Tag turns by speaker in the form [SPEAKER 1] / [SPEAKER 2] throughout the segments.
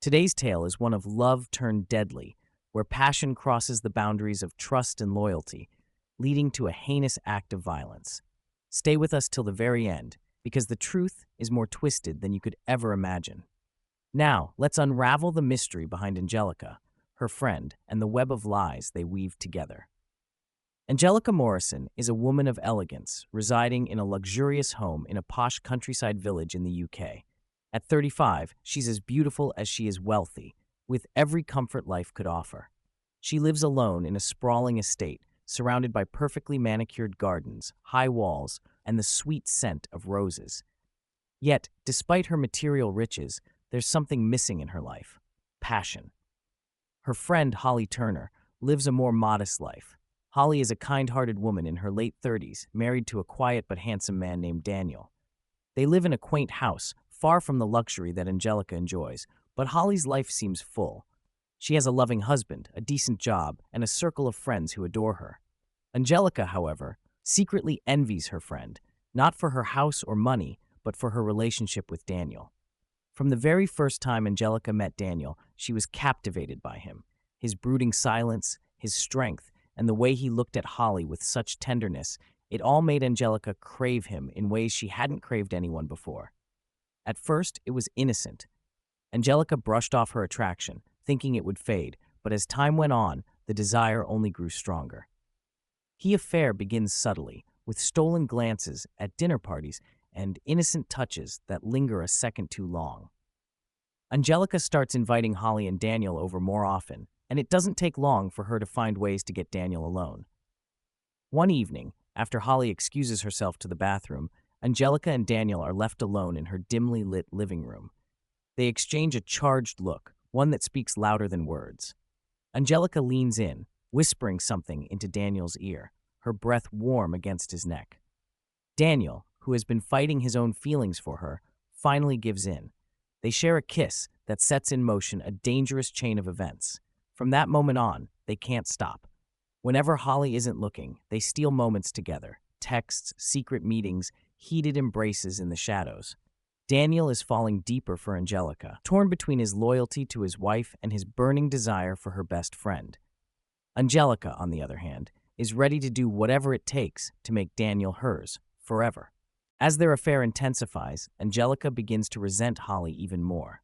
[SPEAKER 1] Today's tale is one of love turned deadly, where passion crosses the boundaries of trust and loyalty, leading to a heinous act of violence. Stay with us till the very end, because the truth is more twisted than you could ever imagine. Now, let's unravel the mystery behind Angelica, her friend, and the web of lies they weave together. Angelica Morrison is a woman of elegance, residing in a luxurious home in a posh countryside village in the UK. At 35, she's as beautiful as she is wealthy, with every comfort life could offer. She lives alone in a sprawling estate, surrounded by perfectly manicured gardens, high walls, and the sweet scent of roses. Yet, despite her material riches, there's something missing in her life: passion. Her friend, Holly Turner, lives a more modest life. Holly is a kind-hearted woman in her late 30s, married to a quiet but handsome man named Daniel. They live in a quaint house, far from the luxury that Angelica enjoys, but Holly's life seems full. She has a loving husband, a decent job, and a circle of friends who adore her. Angelica, however, secretly envies her friend, not for her house or money, but for her relationship with Daniel. From the very first time Angelica met Daniel, she was captivated by him. His brooding silence, his strength, and the way he looked at Holly with such tenderness, it all made Angelica crave him in ways she hadn't craved anyone before. At first, it was innocent. Angelica brushed off her attraction, thinking it would fade, but as time went on, the desire only grew stronger. The affair begins subtly, with stolen glances at dinner parties and innocent touches that linger a second too long. Angelica starts inviting Holly and Daniel over more often, and it doesn't take long for her to find ways to get Daniel alone. One evening, after Holly excuses herself to the bathroom, Angelica and Daniel are left alone in her dimly lit living room. They exchange a charged look, one that speaks louder than words. Angelica leans in, whispering something into Daniel's ear, her breath warm against his neck. Daniel, who has been fighting his own feelings for her, finally gives in. They share a kiss that sets in motion a dangerous chain of events. From that moment on, they can't stop. Whenever Holly isn't looking, they steal moments together: texts, secret meetings, heated embraces in the shadows. Daniel is falling deeper for Angelica, torn between his loyalty to his wife and his burning desire for her best friend. Angelica, on the other hand, is ready to do whatever it takes to make Daniel hers, forever. As their affair intensifies, Angelica begins to resent Holly even more.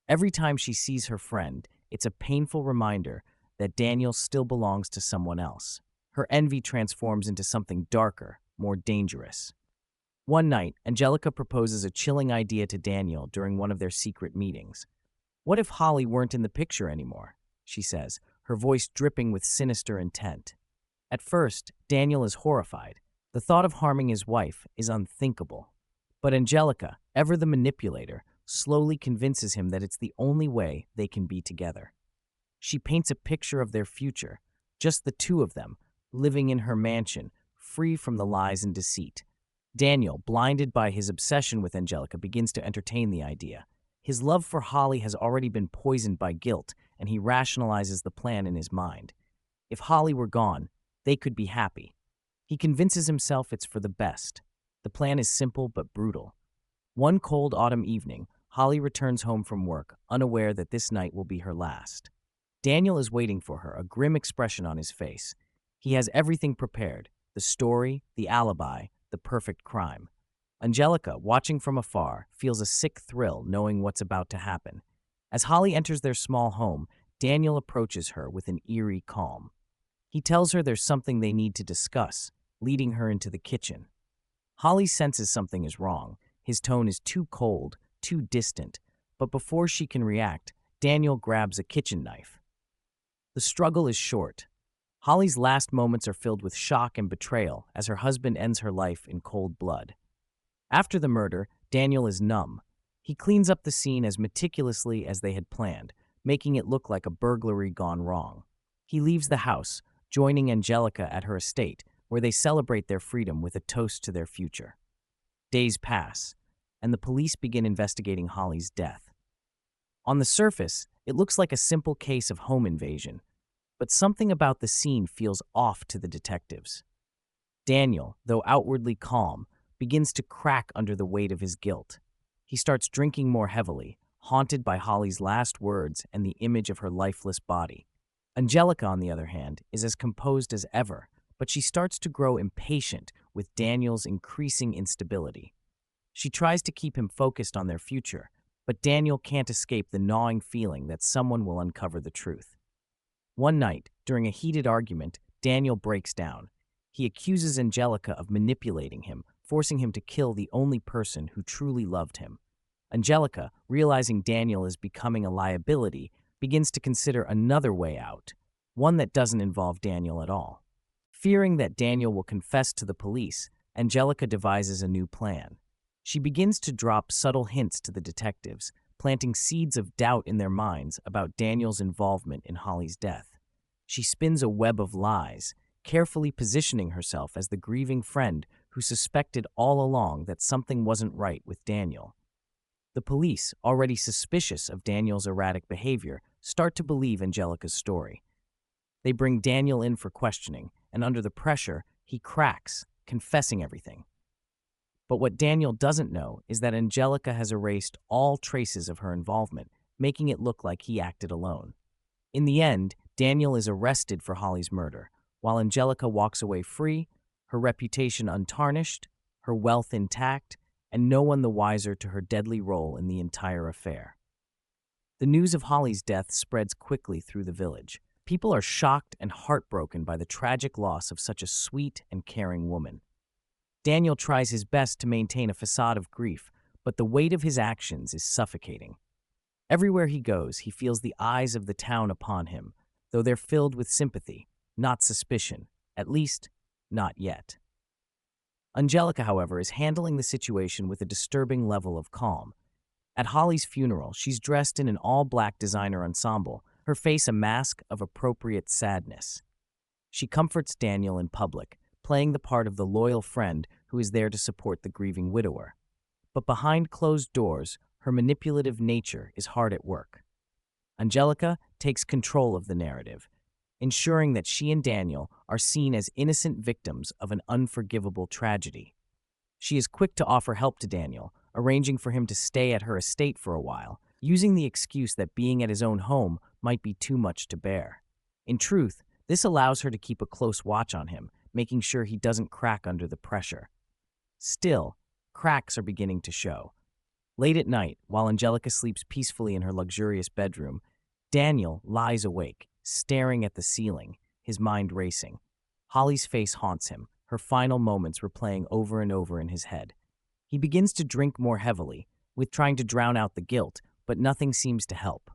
[SPEAKER 1] Every time she sees her friend, it's a painful reminder that Daniel still belongs to someone else. Her envy transforms into something darker, more dangerous. One night, Angelica proposes a chilling idea to Daniel during one of their secret meetings. "What if Holly weren't in the picture anymore?" she says, her voice dripping with sinister intent. At first, Daniel is horrified. The thought of harming his wife is unthinkable. But Angelica, ever the manipulator, slowly convinces him that it's the only way they can be together. She paints a picture of their future, just the two of them, living in her mansion, free from the lies and deceit. Daniel, blinded by his obsession with Angelica, begins to entertain the idea. His love for Holly has already been poisoned by guilt, and he rationalizes the plan in his mind. If Holly were gone, they could be happy. He convinces himself it's for the best. The plan is simple but brutal. One cold autumn evening, Holly returns home from work, unaware that this night will be her last. Daniel is waiting for her, a grim expression on his face. He has everything prepared: the story, the alibi, the perfect crime. Angelica, watching from afar, feels a sick thrill knowing what's about to happen. As Holly enters their small home, Daniel approaches her with an eerie calm. He tells her there's something they need to discuss, leading her into the kitchen. Holly senses something is wrong. His tone is too cold, too distant, but before she can react, Daniel grabs a kitchen knife. The struggle is short. Holly's last moments are filled with shock and betrayal as her husband ends her life in cold blood. After the murder, Daniel is numb. He cleans up the scene as meticulously as they had planned, making it look like a burglary gone wrong. He leaves the house, joining Angelica at her estate, where they celebrate their freedom with a toast to their future. Days pass, and the police begin investigating Holly's death. On the surface, it looks like a simple case of home invasion, but something about the scene feels off to the detectives. Daniel, though outwardly calm, begins to crack under the weight of his guilt. He starts drinking more heavily, haunted by Holly's last words and the image of her lifeless body. Angelica, on the other hand, is as composed as ever, but she starts to grow impatient with Daniel's increasing instability. She tries to keep him focused on their future, but Daniel can't escape the gnawing feeling that someone will uncover the truth. One night, during a heated argument, Daniel breaks down. He accuses Angelica of manipulating him, forcing him to kill the only person who truly loved him. Angelica, realizing Daniel is becoming a liability, begins to consider another way out, one that doesn't involve Daniel at all. Fearing that Daniel will confess to the police, Angelica devises a new plan. She begins to drop subtle hints to the detectives, planting seeds of doubt in their minds about Daniel's involvement in Holly's death. She spins a web of lies, carefully positioning herself as the grieving friend who suspected all along that something wasn't right with Daniel. The police, already suspicious of Daniel's erratic behavior, start to believe Angelica's story. They bring Daniel in for questioning, and under the pressure, he cracks, confessing everything. But what Daniel doesn't know is that Angelica has erased all traces of her involvement, making it look like he acted alone. In the end, Daniel is arrested for Holly's murder, while Angelica walks away free, her reputation untarnished, her wealth intact, and no one the wiser to her deadly role in the entire affair. The news of Holly's death spreads quickly through the village. People are shocked and heartbroken by the tragic loss of such a sweet and caring woman. Daniel tries his best to maintain a facade of grief, but the weight of his actions is suffocating. Everywhere he goes, he feels the eyes of the town upon him, though they're filled with sympathy, not suspicion, at least, not yet. Angelica, however, is handling the situation with a disturbing level of calm. At Holly's funeral, she's dressed in an all-black designer ensemble, her face a mask of appropriate sadness. She comforts Daniel in public, playing the part of the loyal friend who is there to support the grieving widower. But behind closed doors, her manipulative nature is hard at work. Angelica takes control of the narrative, ensuring that she and Daniel are seen as innocent victims of an unforgivable tragedy. She is quick to offer help to Daniel, arranging for him to stay at her estate for a while, using the excuse that being at his own home might be too much to bear. In truth, this allows her to keep a close watch on him, making sure he doesn't crack under the pressure. Still, cracks are beginning to show. Late at night, while Angelica sleeps peacefully in her luxurious bedroom, Daniel lies awake, staring at the ceiling, his mind racing. Holly's face haunts him, her final moments replaying over and over in his head. He begins to drink more heavily, with trying to drown out the guilt, but nothing seems to help.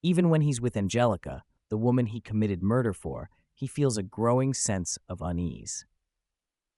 [SPEAKER 1] Even when he's with Angelica, the woman he committed murder for, he feels a growing sense of unease.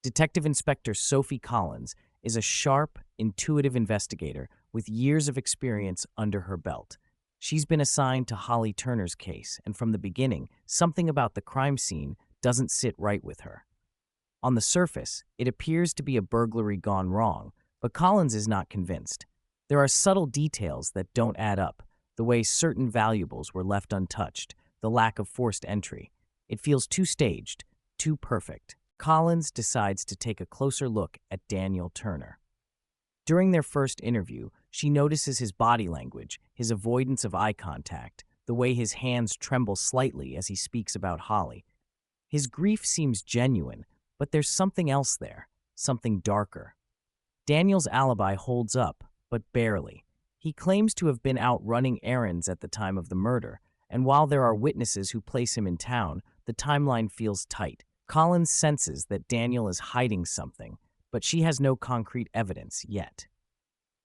[SPEAKER 1] Detective Inspector Sophie Collins is a sharp, intuitive investigator with years of experience under her belt. She's been assigned to Holly Turner's case, and from the beginning, something about the crime scene doesn't sit right with her. On the surface, it appears to be a burglary gone wrong, but Collins is not convinced. There are subtle details that don't add up, the way certain valuables were left untouched, the lack of forced entry. It feels too staged, too perfect. Collins decides to take a closer look at Daniel Turner. During their first interview, she notices his body language, his avoidance of eye contact, the way his hands tremble slightly as he speaks about Holly. His grief seems genuine, but there's something else there, something darker. Daniel's alibi holds up, but barely. He claims to have been out running errands at the time of the murder, and while there are witnesses who place him in town, the timeline feels tight. Collins senses that Daniel is hiding something, but she has no concrete evidence yet.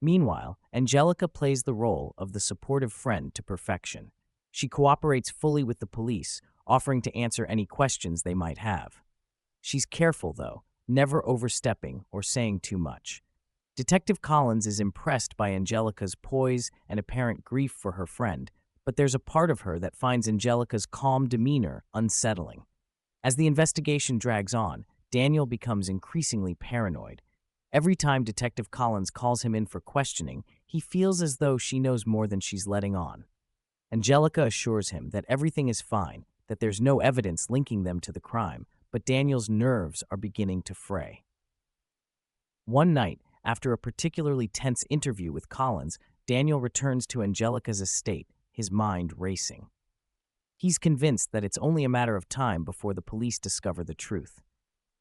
[SPEAKER 1] Meanwhile, Angelica plays the role of the supportive friend to perfection. She cooperates fully with the police, offering to answer any questions they might have. She's careful, though, never overstepping or saying too much. Detective Collins is impressed by Angelica's poise and apparent grief for her friend, but there's a part of her that finds Angelica's calm demeanor unsettling. As the investigation drags on, Daniel becomes increasingly paranoid. Every time Detective Collins calls him in for questioning, he feels as though she knows more than she's letting on. Angelica assures him that everything is fine, that there's no evidence linking them to the crime, but Daniel's nerves are beginning to fray. One night, after a particularly tense interview with Collins, Daniel returns to Angelica's estate, his mind racing. He's convinced that it's only a matter of time before the police discover the truth.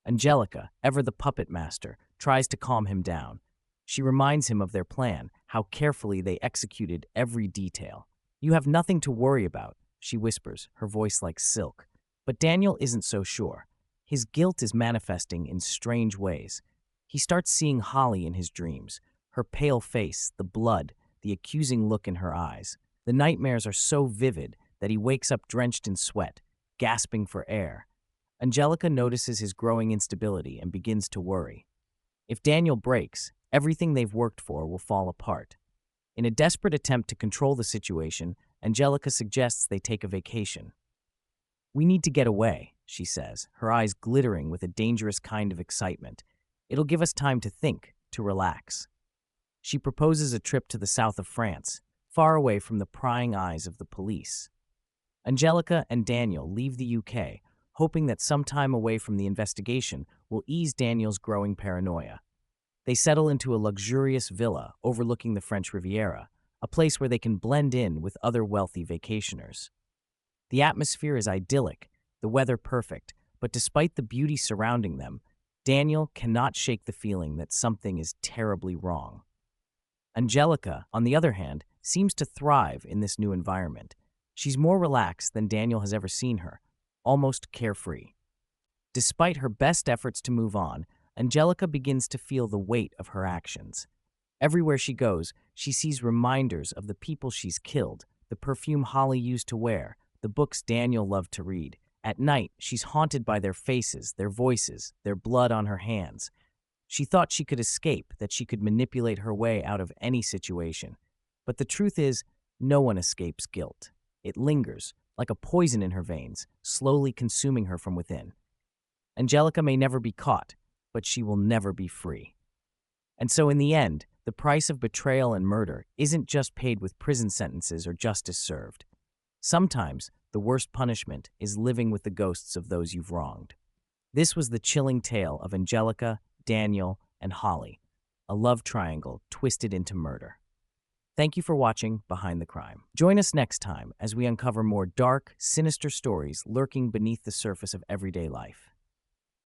[SPEAKER 1] Angelica, ever the puppet master, tries to calm him down. She reminds him of their plan, how carefully they executed every detail. "You have nothing to worry about," she whispers, her voice like silk. But Daniel isn't so sure. His guilt is manifesting in strange ways. He starts seeing Holly in his dreams, her pale face, the blood, the accusing look in her eyes. The nightmares are so vivid that he wakes up drenched in sweat, gasping for air. Angelica notices his growing instability and begins to worry. If Daniel breaks, everything they've worked for will fall apart. In a desperate attempt to control the situation, Angelica suggests they take a vacation. "We need to get away," she says, her eyes glittering with a dangerous kind of excitement. "It'll give us time to think, to relax." She proposes a trip to the south of France, far away from the prying eyes of the police. Angelica and Daniel leave the UK, hoping that some time away from the investigation will ease Daniel's growing paranoia. They settle into a luxurious villa overlooking the French Riviera, a place where they can blend in with other wealthy vacationers. The atmosphere is idyllic, the weather perfect, but despite the beauty surrounding them, Daniel cannot shake the feeling that something is terribly wrong. Angelica, on the other hand, seems to thrive in this new environment. She's more relaxed than Daniel has ever seen her, almost carefree. Despite her best efforts to move on, Angelica begins to feel the weight of her actions. Everywhere she goes, she sees reminders of the people she's killed, the perfume Holly used to wear, the books Daniel loved to read. At night, she's haunted by their faces, their voices, their blood on her hands. She thought she could escape, that she could manipulate her way out of any situation. But the truth is, no one escapes guilt. It lingers, like a poison in her veins, slowly consuming her from within. Angelica may never be caught, but she will never be free. And so in the end, the price of betrayal and murder isn't just paid with prison sentences or justice served. Sometimes, the worst punishment is living with the ghosts of those you've wronged. This was the chilling tale of Angelica, Daniel, and Holly, a love triangle twisted into murder. Thank you for watching Behind the Crime. Join us next time as we uncover more dark, sinister stories lurking beneath the surface of everyday life.